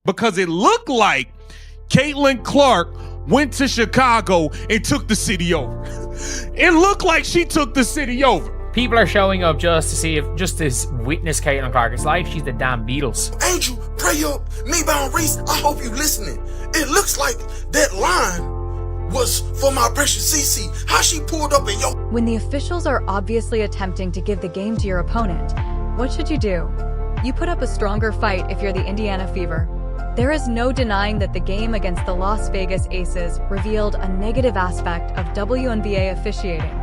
because it looked like Caitlin Clark went to Chicago and took the city over. It looked like she took the city over. People are showing up just to witness Caitlin Clark. It's like she's the damn Beatles. Angel, pray up. Me bound Reese, I hope you listening. It looks like that line was for my precious CC. How she pulled up in your... When the officials are obviously attempting to give the game to your opponent, what should you do? You put up a stronger fight if you're the Indiana Fever. There is no denying that the game against the Las Vegas Aces revealed a negative aspect of WNBA officiating.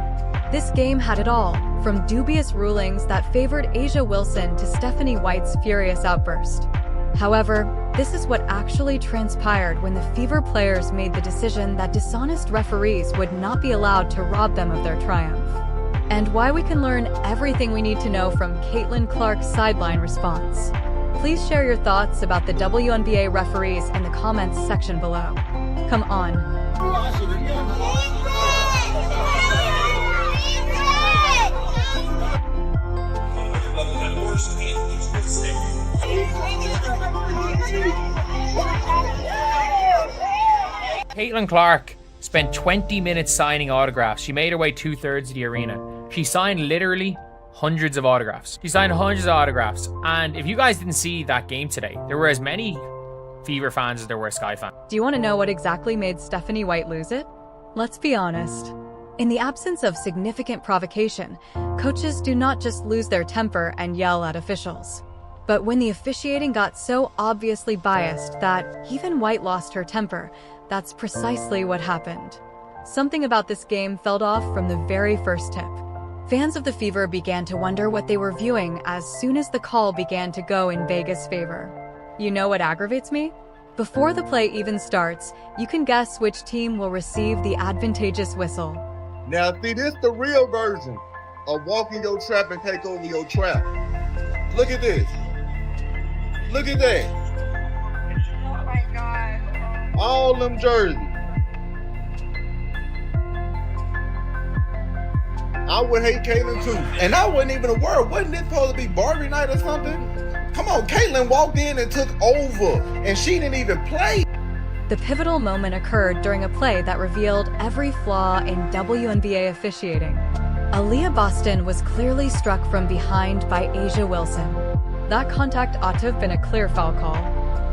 This game had it all, from dubious rulings that favored A'ja Wilson to Stephanie White's furious outburst. However, this is what actually transpired when the Fever players made the decision that dishonest referees would not be allowed to rob them of their triumph. And why we can learn everything we need to know from Caitlin Clark's sideline response. Please share your thoughts about the WNBA referees in the comments section below. Come on. Caitlin Clark spent 20 minutes signing autographs. She made her way 2/3 of the arena. She signed literally hundreds of autographs. She signed hundreds of autographs. And if you guys didn't see that game today, there were as many Fever fans as there were Sky fans. Do you want to know what exactly made Stephanie White lose it? Let's be honest. In the absence of significant provocation, coaches do not just lose their temper and yell at officials. But when the officiating got so obviously biased that even White lost her temper, that's precisely what happened. Something about this game felt off from the very first tip. Fans of the Fever began to wonder what they were viewing as soon as the call began to go in Vegas' favor. You know what aggravates me? Before the play even starts, you can guess which team will receive the advantageous whistle. Now, see, this the real version of walking your trap and take over your trap. Look at this. Look at that. Oh my God. All them jerseys. I would hate Caitlin too. And I wasn't even aware. Wasn't it supposed to be Barbie night or something? Come on, Caitlin walked in and took over, and she didn't even play. The pivotal moment occurred during a play that revealed every flaw in WNBA officiating. Aaliyah Boston was clearly struck from behind by A'ja Wilson. That contact ought to have been a clear foul call.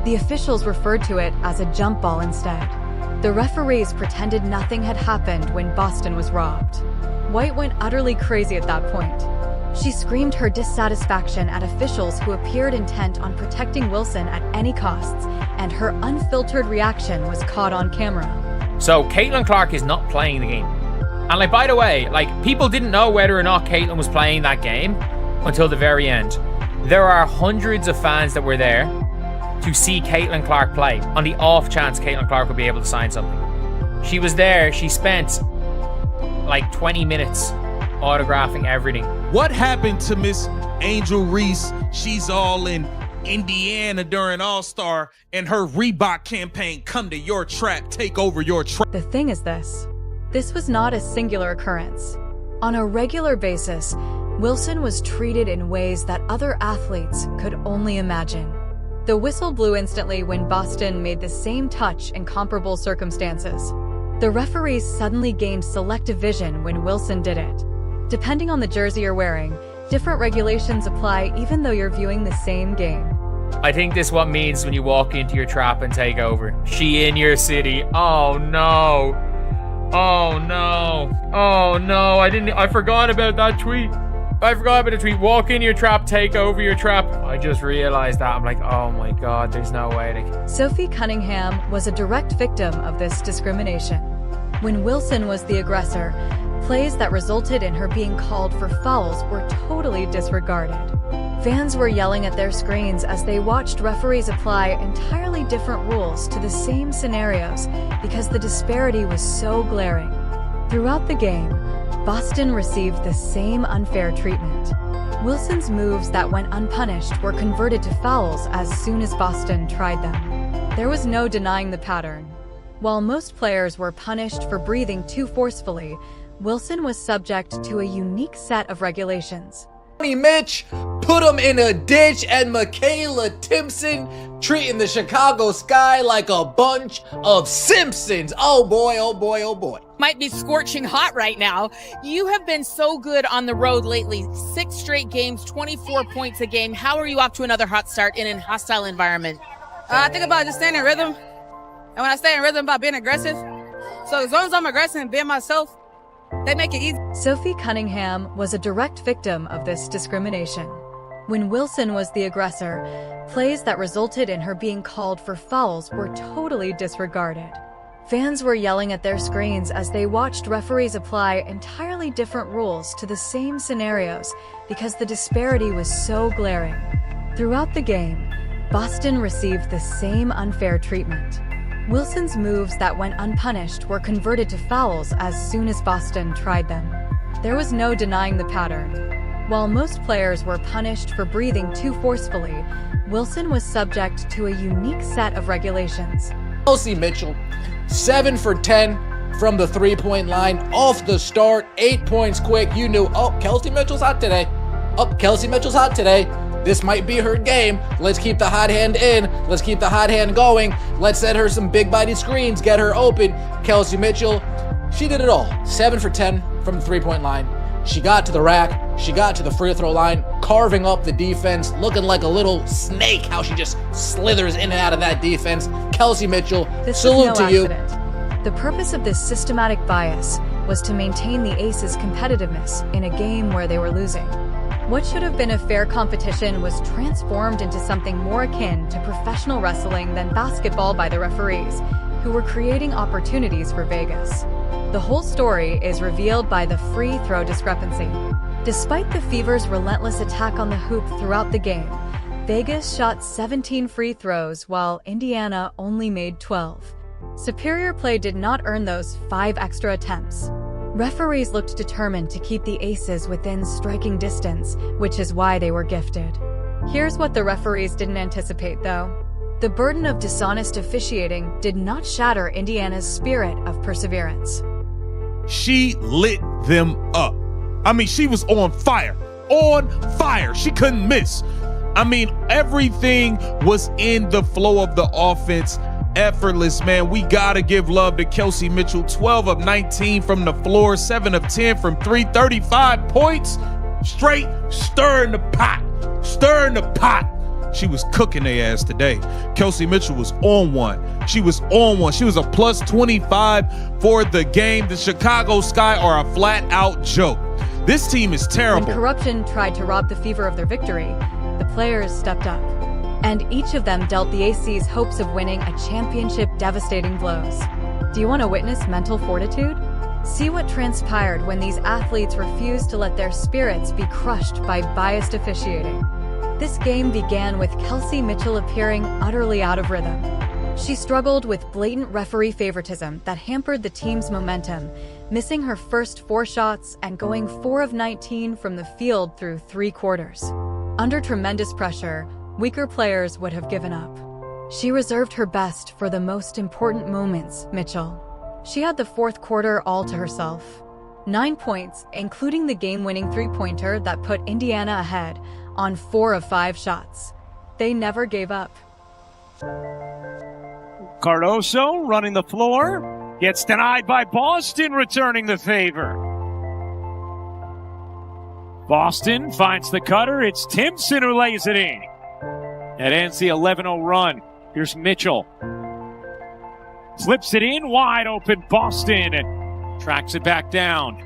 The officials referred to it as a jump ball instead. The referees pretended nothing had happened when Boston was robbed. White went utterly crazy at that point. She screamed her dissatisfaction at officials who appeared intent on protecting Wilson at any costs, and her unfiltered reaction was caught on camera. So Caitlin Clark is not playing the game. And by the way, people didn't know whether or not Caitlin was playing that game until the very end. There are hundreds of fans that were there to see Caitlin Clark play on the off chance Caitlin Clark would be able to sign something. She was there. She spent 20 minutes autographing everything. What happened to Miss Angel Reese? She's all in Indiana during All-Star, and her Reebok campaign, come to your trap, take over your trap. The thing is this was not a singular occurrence. On a regular basis, Wilson was treated in ways that other athletes could only imagine. The whistle blew instantly when Boston made the same touch in comparable circumstances. The referees suddenly gained selective vision when Wilson did it. Depending on the jersey you're wearing, different regulations apply even though you're viewing the same game. I think this what means when you walk into your trap and take over. She in your city. Oh no. Oh no. Oh no. I forgot about that tweet. I forgot about the tweet. Walk in your trap, take over your trap. I just realized that. I'm like, oh my God, there's no way. Sophie Cunningham was a direct victim of this discrimination. When Wilson was the aggressor, plays that resulted in her being called for fouls were totally disregarded. Fans were yelling at their screens as they watched referees apply entirely different rules to the same scenarios because the disparity was so glaring. Throughout the game, Boston received the same unfair treatment. Wilson's moves that went unpunished were converted to fouls as soon as Boston tried them. There was no denying the pattern. While most players were punished for breathing too forcefully, Wilson was subject to a unique set of regulations. Mitch put him in a ditch, and Michaela Timpson treating the Chicago Sky like a bunch of Simpsons. Oh boy, oh boy, oh boy. Might be scorching hot right now. You have been so good on the road lately. 6 straight games, 24 points a game. How are you off to another hot start in a hostile environment? I think about just staying in rhythm. And when I stay in rhythm, about being aggressive. So as long as I'm aggressive and being myself, they make it easy. Sophie Cunningham was a direct victim of this discrimination. When Wilson was the aggressor, plays that resulted in her being called for fouls were totally disregarded. Fans were yelling at their screens as they watched referees apply entirely different rules to the same scenarios because the disparity was so glaring. Throughout the game, Boston received the same unfair treatment. Wilson's moves that went unpunished were converted to fouls as soon as Boston tried them. There was no denying the pattern. While most players were punished for breathing too forcefully, Wilson was subject to a unique set of regulations. Kelsey Mitchell, 7 for 10 from the three-point line, off the start, 8 points quick. You knew, oh, Kelsey Mitchell's hot today. Oh, Kelsey Mitchell's hot today. This might be her game. Let's keep the hot hand in. Let's keep the hot hand going. Let's set her some big-body screens, get her open. Kelsey Mitchell, she did it all. 7 for 10 from the three-point line. She got to the rack. She got to the free throw line, carving up the defense, looking like a little snake, how she just slithers in and out of that defense. Kelsey Mitchell, salute to you. The purpose of this systematic bias was to maintain the Aces' competitiveness in a game where they were losing. What should have been a fair competition was transformed into something more akin to professional wrestling than basketball by the referees, who were creating opportunities for Vegas. The whole story is revealed by the free throw discrepancy. Despite the Fever's relentless attack on the hoop throughout the game, Vegas shot 17 free throws while Indiana only made 12. Superior play did not earn those 5 extra attempts. Referees looked determined to keep the Aces within striking distance, which is why they were gifted. Here's what the referees didn't anticipate, though. The burden of dishonest officiating did not shatter Indiana's spirit of perseverance. She lit them up. I mean, she was on fire. On fire. She couldn't miss. I mean, everything was in the flow of the offense. Effortless, man. We gotta give love to Kelsey Mitchell. 12 of 19 from the floor, 7 of 10 from 3, 35 points. Straight stirring the pot. Stirring the pot. She was cooking their ass today. Kelsey Mitchell was on one. She was on one. She was a plus 25 for the game. The Chicago Sky are a flat out joke. This team is terrible. When corruption tried to rob the Fever of their victory, the players stepped up. And each of them dealt the AC's hopes of winning a championship devastating blows. Do you want to witness mental fortitude? See what transpired when these athletes refused to let their spirits be crushed by biased officiating. This game began with Kelsey Mitchell appearing utterly out of rhythm. She struggled with blatant referee favoritism that hampered the team's momentum, missing her first 4 shots and going 4 of 19 from the field through 3 quarters. Under tremendous pressure, weaker players would have given up. She reserved her best for the most important moments, Mitchell. She had the fourth quarter all to herself. 9 points, including the game-winning three-pointer that put Indiana ahead on 4 of 5 shots. They never gave up. Cardoso running the floor. Gets denied by Boston, returning the favor. Boston finds the cutter. It's Timpson who lays it in. That ends the 11-0 run. Here's Mitchell. Slips it in, wide open Boston, and tracks it back down.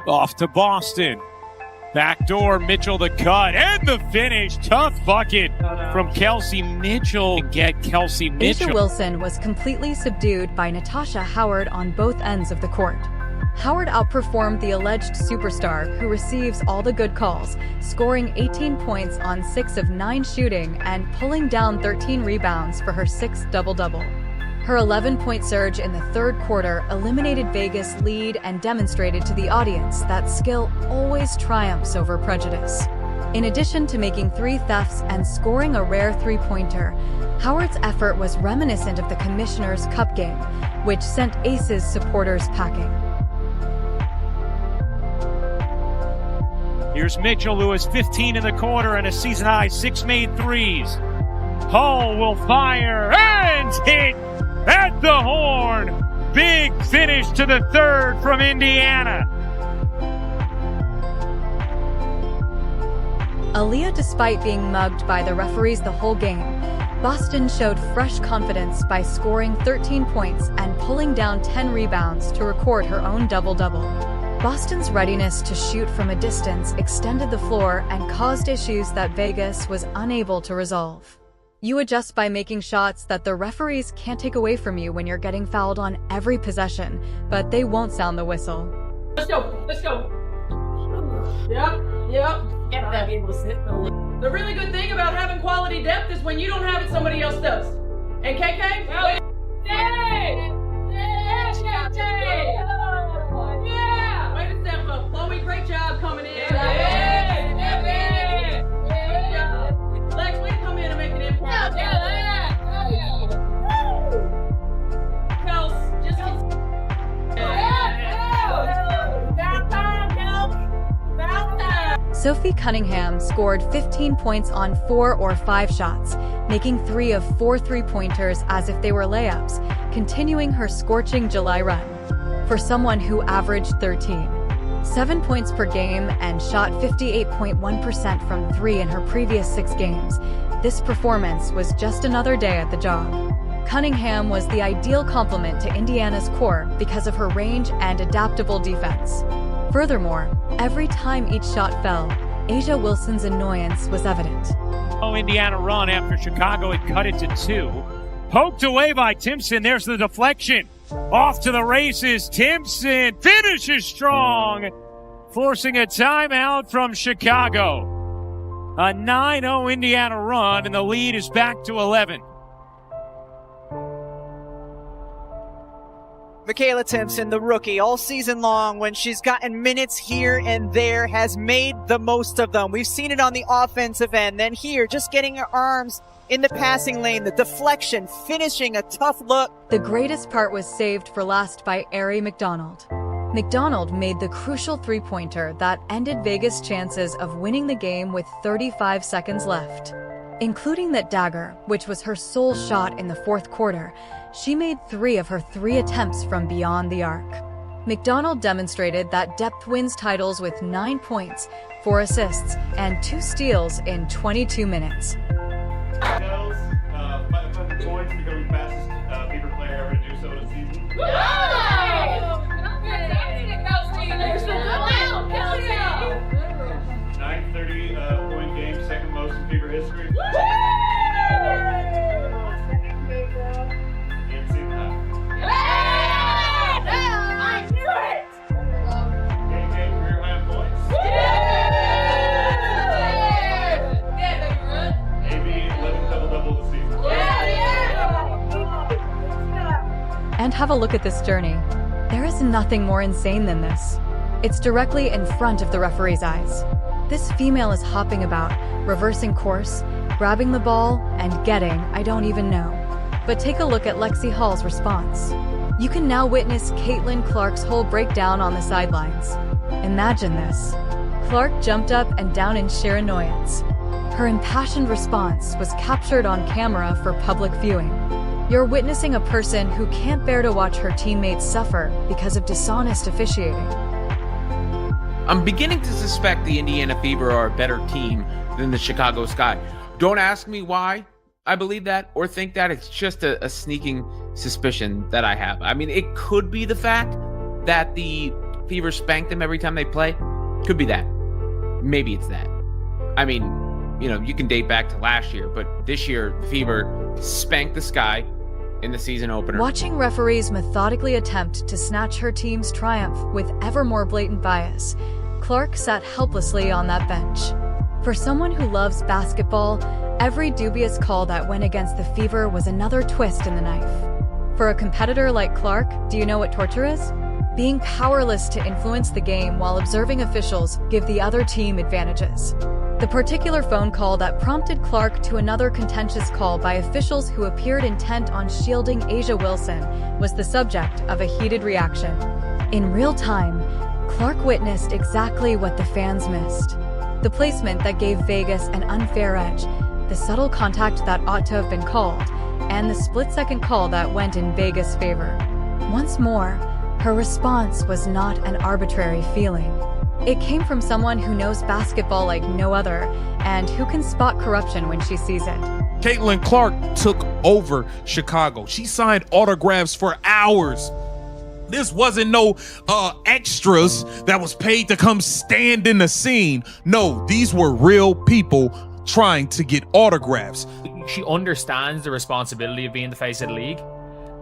Off to Boston. Backdoor, Mitchell the cut, and the finish. Tough bucket from Kelsey Mitchell. Get Kelsey Mitchell. Asia Wilson was completely subdued by Natasha Howard on both ends of the court. Howard outperformed the alleged superstar, who receives all the good calls, scoring 18 points on 6 of 9 shooting and pulling down 13 rebounds for her 6th double-double. Her 11-point surge in the third quarter eliminated Vegas' lead and demonstrated to the audience that skill always triumphs over prejudice. In addition to making 3 thefts and scoring a rare three-pointer, Howard's effort was reminiscent of the Commissioner's Cup game, which sent Aces supporters packing. Here's Mitchell, who has 15 in the quarter and a season-high 6 made threes. Hull will fire and hit at the horn. Big finish to the third from Indiana. Aaliyah, despite being mugged by the referees the whole game, Boston showed fresh confidence by scoring 13 points and pulling down 10 rebounds to record her own double-double. Boston's readiness to shoot from a distance extended the floor and caused issues that Vegas was unable to resolve. You adjust by making shots that the referees can't take away from you when you're getting fouled on every possession, but they won't sound the whistle. Let's go. Let's go. Yep. The really good thing about having quality depth is when you don't have it, somebody else does. And KK? Yeah! Way to step up. Chloe, great job coming in. Lex, way to come in and make an impact. Kels, just Sophie Cunningham scored 15 points on 4 or 5 shots, making 3 of 4 three-pointers as if they were layups, continuing her scorching July run. For someone who averaged 7 points per game and shot 58.1% from 3 in her previous 6 games, this performance was just another day at the job. Cunningham was the ideal complement to Indiana's core because of her range and adaptable defense. Furthermore, every time each shot fell, Asia Wilson's annoyance was evident. Indiana run after Chicago had cut it to 2. Poked away by Timpson. There's the deflection. Off to the races. Timpson finishes strong, forcing a timeout from Chicago. A 9-0 Indiana run, and the lead is back to 11. Michaela Timpson, the rookie, all season long, when she's gotten minutes here and there, has made the most of them. We've seen it on the offensive end. Then here, just getting her arms in the passing lane, the deflection, finishing a tough look. The greatest part was saved for last by Arie McDonald. McDonald made the crucial three-pointer that ended Vegas' chances of winning the game with 35 seconds left. Including that dagger, which was her sole shot in the fourth quarter, she made 3 of her 3 attempts from beyond the arc. McDonald demonstrated that depth wins titles with 9 points, 4 assists, and 2 steals in 22 minutes. Points, becoming fastest Fever player ever to do so in a season. 930 point game, second most in Fever history. I knew it! KK career high points. AB 11 double-double this season. And have a look at this journey. There is nothing more insane than this. It's directly in front of the referee's eyes. This female is hopping about, reversing course, grabbing the ball, and getting, I don't even know. But take a look at Lexi Hall's response. You can now witness Caitlin Clark's whole breakdown on the sidelines. Imagine this. Clark jumped up and down in sheer annoyance. Her impassioned response was captured on camera for public viewing. You're witnessing a person who can't bear to watch her teammates suffer because of dishonest officiating. I'm beginning to suspect the Indiana Fever are a better team than the Chicago Sky. Don't ask me why I believe that or think that. It's just a sneaking suspicion that I have. I mean, it could be the fact that the Fever spank them every time they play. Could be that. Maybe it's that. I mean, you know, you can date back to last year, but this year, the Fever spanked the Sky in the season opener. Watching referees methodically attempt to snatch her team's triumph with ever more blatant bias, Clark sat helplessly on that bench. For someone who loves basketball, every dubious call that went against the Fever was another twist in the knife. For a competitor like Clark, do you know what torture is? Being powerless to influence the game while observing officials give the other team advantages. The particular phone call that prompted Clark to another contentious call by officials who appeared intent on shielding Asia Wilson was the subject of a heated reaction. In real time, Clark witnessed exactly what the fans missed. The placement that gave Vegas an unfair edge, the subtle contact that ought to have been called, and the split-second call that went in Vegas' favor. Once more, her response was not an arbitrary feeling. It came from someone who knows basketball like no other and who can spot corruption when she sees it. Caitlin Clark took over Chicago. She signed autographs for hours. This wasn't no extras that was paid to come stand in the scene. No, these were real people trying to get autographs. She understands the responsibility of being the face of the league.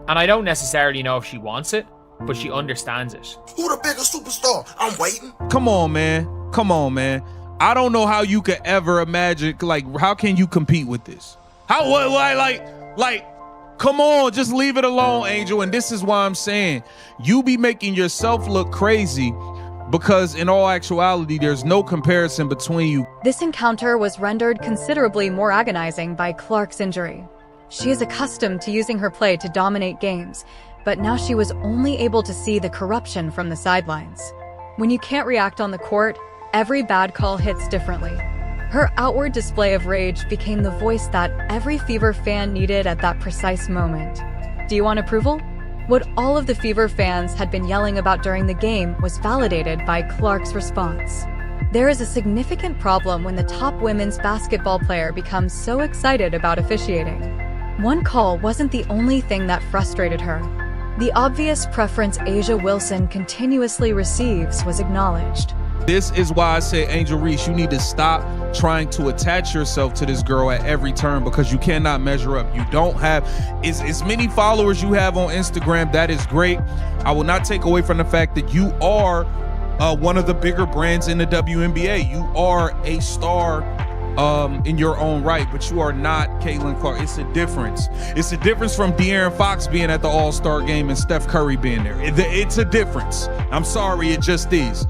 And I don't necessarily know if she wants it, but she understands it. Who the biggest superstar? I'm waiting. Come on, man. Come on, man. I don't know how you could ever imagine, like, how can you compete with this? How, what, like, come on, just leave it alone, Angel. And this is why I'm saying you be making yourself look crazy because in all actuality, there's no comparison between you. This encounter was rendered considerably more agonizing by Clark's injury. She is accustomed to using her play to dominate games, but now she was only able to see the corruption from the sidelines. When you can't react on the court, every bad call hits differently. Her outward display of rage became the voice that every Fever fan needed at that precise moment. Do you want approval? What all of the Fever fans had been yelling about during the game was validated by Clark's response. There is a significant problem when the top women's basketball player becomes so excited about officiating. One call wasn't the only thing that frustrated her. The obvious preference A'ja Wilson continuously receives was acknowledged. This is why I say, Angel Reese, you need to stop trying to attach yourself to this girl at every turn because you cannot measure up. You don't have as many followers you have on Instagram. That is great. I will not take away from the fact that you are one of the bigger brands in the WNBA. You are a star in your own right, but you are not Caitlin Clark. It's a difference. It's a difference from De'Aaron Fox being at the All-Star game and Steph Curry being there. It's a difference. I'm sorry, it just is.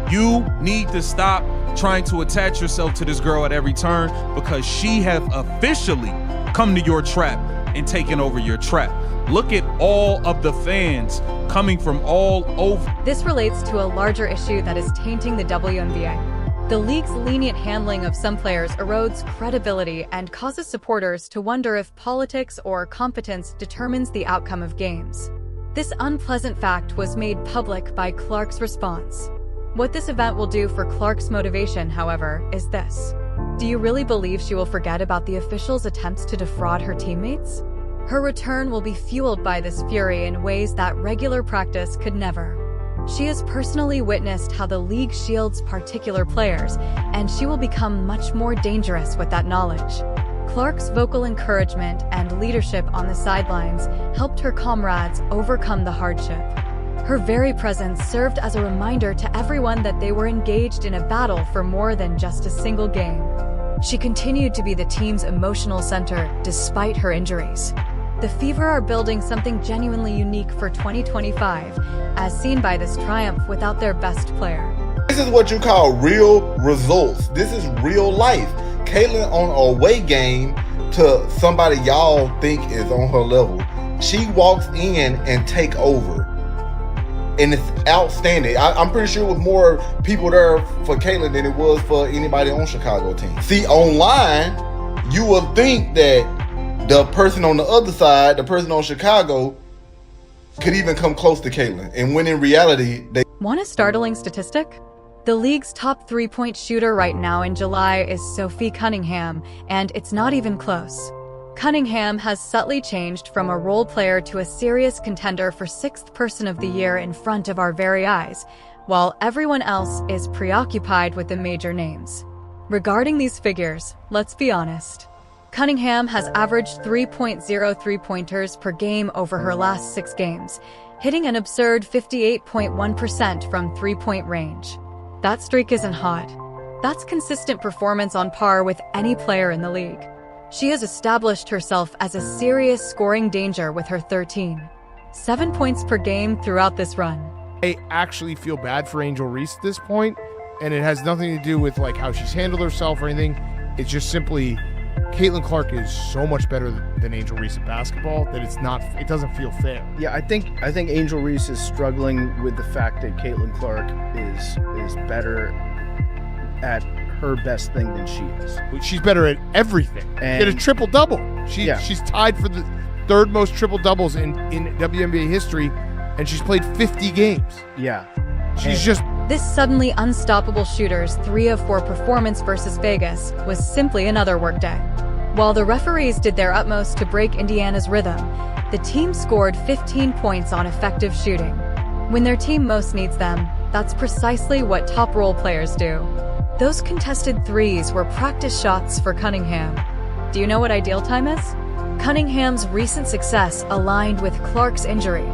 You need to stop trying to attach yourself to this girl at every turn because she has officially come to your trap and taken over your trap. Look at all of the fans coming from all over. This relates to a larger issue that is tainting the WNBA. The league's lenient handling of some players erodes credibility and causes supporters to wonder if politics or competence determines the outcome of games. This unpleasant fact was made public by Clark's response. What this event will do for Clark's motivation, however, is this. Do you really believe she will forget about the officials' attempts to defraud her teammates? Her return will be fueled by this fury in ways that regular practice could never. She has personally witnessed how the league shields particular players, and she will become much more dangerous with that knowledge. Clark's vocal encouragement and leadership on the sidelines helped her comrades overcome the hardship. Her very presence served as a reminder to everyone that they were engaged in a battle for more than just a single game. She continued to be the team's emotional center despite her injuries. The Fever are building something genuinely unique for 2025, as seen by this triumph without their best player. This is what you call real results. This is real life. Caitlin on a away game to somebody y'all think is on her level. She walks in and take over. And it's outstanding. I'm pretty sure it was more people there for Caitlin than it was for anybody on Chicago team. See, online, you would think that the person on the other side, the person on Chicago, could even come close to Caitlin. And when in reality, they... Want a startling statistic? The league's top three-point shooter right now in July is Sophie Cunningham, and it's not even close. Cunningham has subtly changed from a role player to a serious contender for 6th Person of the Year in front of our very eyes, while everyone else is preoccupied with the major names. Regarding these figures, let's be honest. Cunningham has averaged 3.0 three-pointers per game over her last 6 games, hitting an absurd 58.1% from three-point range. That streak isn't hot. That's consistent performance on par with any player in the league. She has established herself as a serious scoring danger with her 7 points per game throughout this run. I actually feel bad for Angel Reese at this point, and it has nothing to do with like how she's handled herself or anything. It's just simply Caitlin Clark is so much better than Angel Reese at basketball that it doesn't feel fair. Yeah, I think Angel Reese is struggling with the fact that Caitlin Clark is better at her best thing than she is. She's better at everything. And Get a triple-double. She's tied for the third most triple-doubles in WNBA history, and she's played 50 games. Yeah. She's just... This suddenly unstoppable shooter's 3 of 4 performance versus Vegas was simply another workday. While the referees did their utmost to break Indiana's rhythm, the team scored 15 points on effective shooting. When their team most needs them, that's precisely what top role players do. Those contested threes were practice shots for Cunningham. Do you know what ideal time is? Cunningham's recent success aligned with Clark's injury,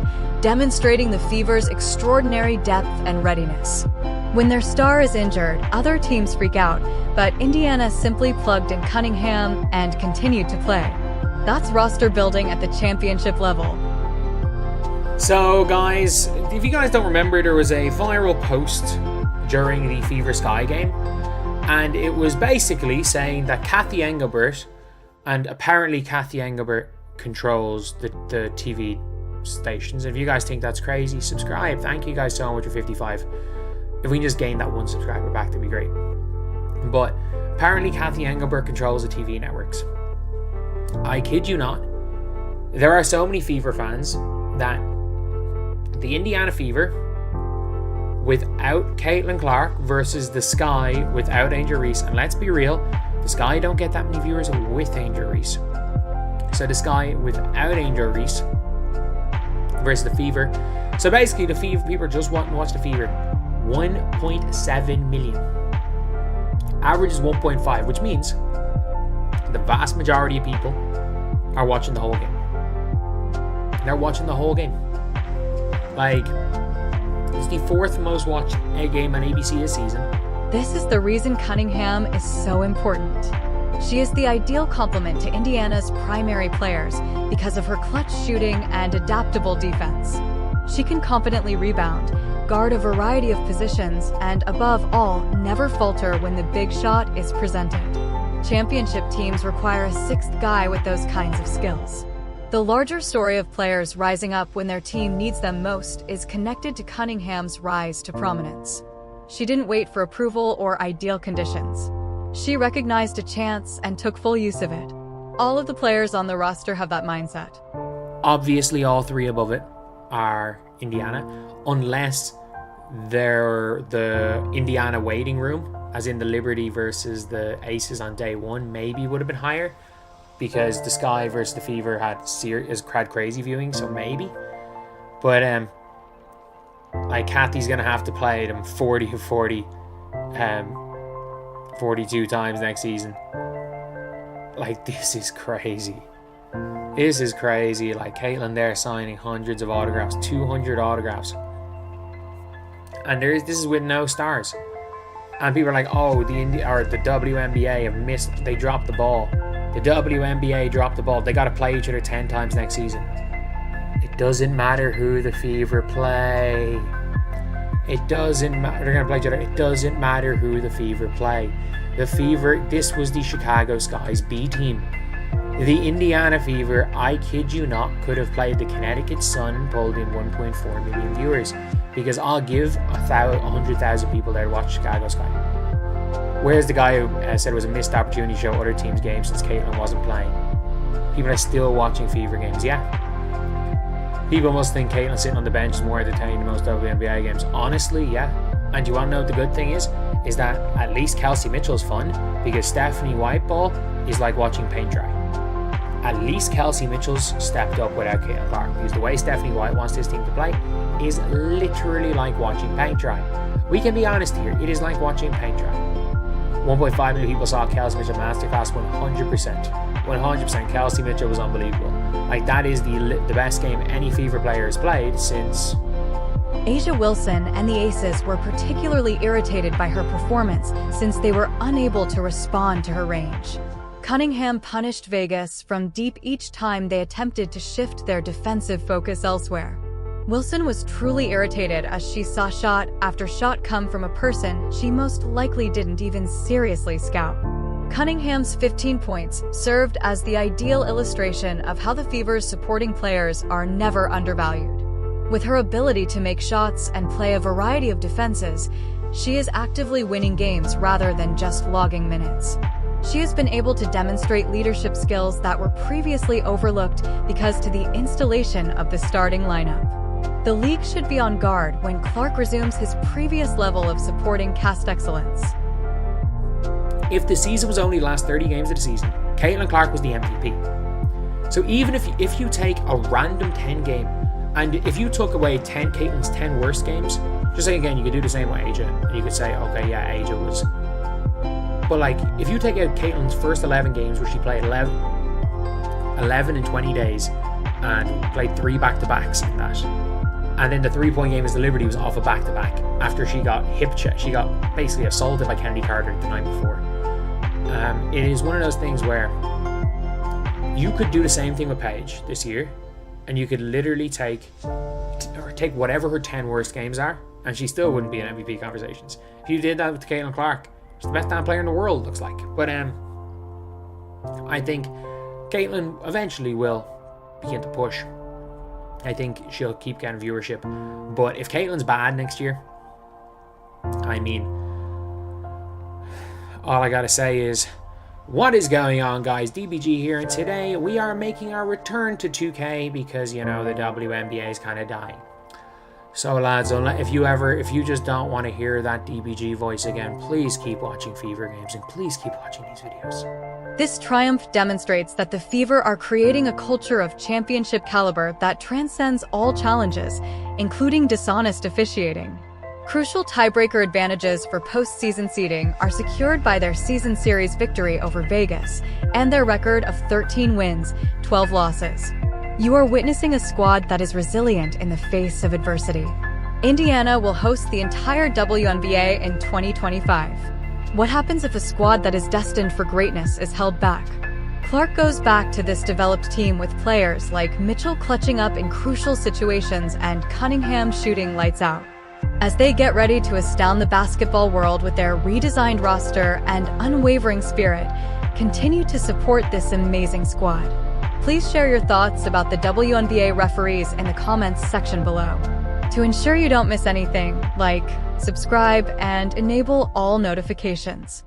demonstrating the Fever's extraordinary depth and readiness. When their star is injured, other teams freak out, but Indiana simply plugged in Cunningham and continued to play. That's roster building at the championship level. So guys, if you guys don't remember, there was a viral post during the Fever Sky game, and it was basically saying that Kathy Engelbert, and apparently Kathy Engelbert controls the TV stations. If you guys think that's crazy, subscribe. Thank you guys so much for 55. If we can just gain that one subscriber back, that'd be great. But apparently Kathy Engelbert controls the TV networks. I kid you not, there are so many Fever fans that the Indiana Fever without Caitlin Clark versus the Sky without Angel Reese, and let's be real, the Sky don't get that many viewers with Angel Reese. So the Sky without Angel Reese versus the Fever. So basically the Fever people just want to watch the Fever. 1.7 million. Average is 1.5, which means the vast majority of people are watching the whole game. They're watching the whole game. Like, it's the 4th most watched game on ABC this season. This is the reason Cunningham is so important. She is the ideal complement to Indiana's primary players because of her clutch shooting and adaptable defense. She can confidently rebound, guard a variety of positions, and above all, never falter when the big shot is presented. Championship teams require a 6th guy with those kinds of skills. The larger story of players rising up when their team needs them most is connected to Cunningham's rise to prominence. She didn't wait for approval or ideal conditions. She recognized a chance and took full use of it. All of the players on the roster have that mindset. Obviously, all 3 above it are Indiana, unless they're the Indiana waiting room, as in the Liberty versus the Aces on day 1, maybe would have been higher, because the Sky versus the Fever had crazy viewing, so maybe. But like Kathy's gonna have to play them 40 of 40, 42 times next season. Like, this is crazy. This is crazy. Like, Caitlin there signing hundreds of autographs, 200 autographs, and this is with no stars. And people are like, oh, the WNBA have missed. They dropped the ball. The WNBA dropped the ball. They got to play each other 10 times next season. It doesn't matter who the Fever play. It doesn't matter. They're going to play each other. It doesn't matter who the Fever play. The Fever, this was the Chicago Sky's B team. The Indiana Fever, I kid you not, could have played the Connecticut Sun and pulled in 1.4 million viewers. Because I'll give 100,000 people there to watch Chicago Sky. Whereas the guy who said it was a missed opportunity to show other teams' games since Caitlin wasn't playing. People are still watching Fever games, yeah. People must think Caitlin sitting on the bench is more entertaining than most WNBA games. Honestly, yeah. And you want to know what the good thing is that at least Kelsey Mitchell's fun, because Stephanie Whiteball is like watching paint dry. At least Kelsey Mitchell's stepped up without Caitlin Clark, because the way Stephanie White wants this team to play is literally like watching paint dry. We can be honest here, it is like watching paint dry. 1.5 million people saw Kelsey Mitchell masterclass. 100%. Kelsey Mitchell was unbelievable. Like, that is the best game any Fever player has played since... A'ja Wilson and the Aces were particularly irritated by her performance since they were unable to respond to her range. Cunningham punished Vegas from deep each time they attempted to shift their defensive focus elsewhere. Wilson was truly irritated as she saw shot after shot come from a person she most likely didn't even seriously scout. Cunningham's 15 points served as the ideal illustration of how the Fever's supporting players are never undervalued. With her ability to make shots and play a variety of defenses, She is actively winning games rather than just logging minutes. She has been able to demonstrate leadership skills that were previously overlooked because to the installation of the starting lineup. The league should be on guard when Clark resumes his previous level of supporting cast excellence. If the season was only the last 30 games of the season, Caitlin Clark was the MVP. So even if you take a random 10 game, and if you took away Caitlin's 10 worst games, just like again, you could do the same with Aja, and you could say, okay, yeah, Aja was. But like, if you take out Caitlin's first 11 games where she played 11 in 20 days and played 3 back-to-backs in that, and then the 3-point game as the Liberty was off a back-to-back after she got she got basically assaulted by Kennedy Carter the night before. It is one of those things where you could do the same thing with Paige this year, and you could literally take whatever her 10 worst games are, and she still wouldn't be in MVP conversations. If you did that with Caitlin Clark, she's the best damn player in the world, looks like. But I think Caitlin eventually will begin to push. I think she'll keep getting viewership. But if Caitlin's bad next year, I mean, all I gotta say is, what is going on, guys? DBG here, and today we are making our return to 2K because, you know, the WNBA is kind of dying. So lads, if you just don't want to hear that DBG voice again, please keep watching Fever Games and please keep watching these videos. This triumph demonstrates that the Fever are creating a culture of championship caliber that transcends all challenges, including dishonest officiating. Crucial tiebreaker advantages for postseason seeding are secured by their season series victory over Vegas and their record of 13 wins, 12 losses. You are witnessing a squad that is resilient in the face of adversity. Indiana will host the entire WNBA in 2025. What happens if a squad that is destined for greatness is held back? Clark goes back to this developed team with players like Mitchell clutching up in crucial situations and Cunningham shooting lights out. As they get ready to astound the basketball world with their redesigned roster and unwavering spirit, continue to support this amazing squad. Please share your thoughts about the WNBA referees in the comments section below. To ensure you don't miss anything, like, subscribe, and enable all notifications.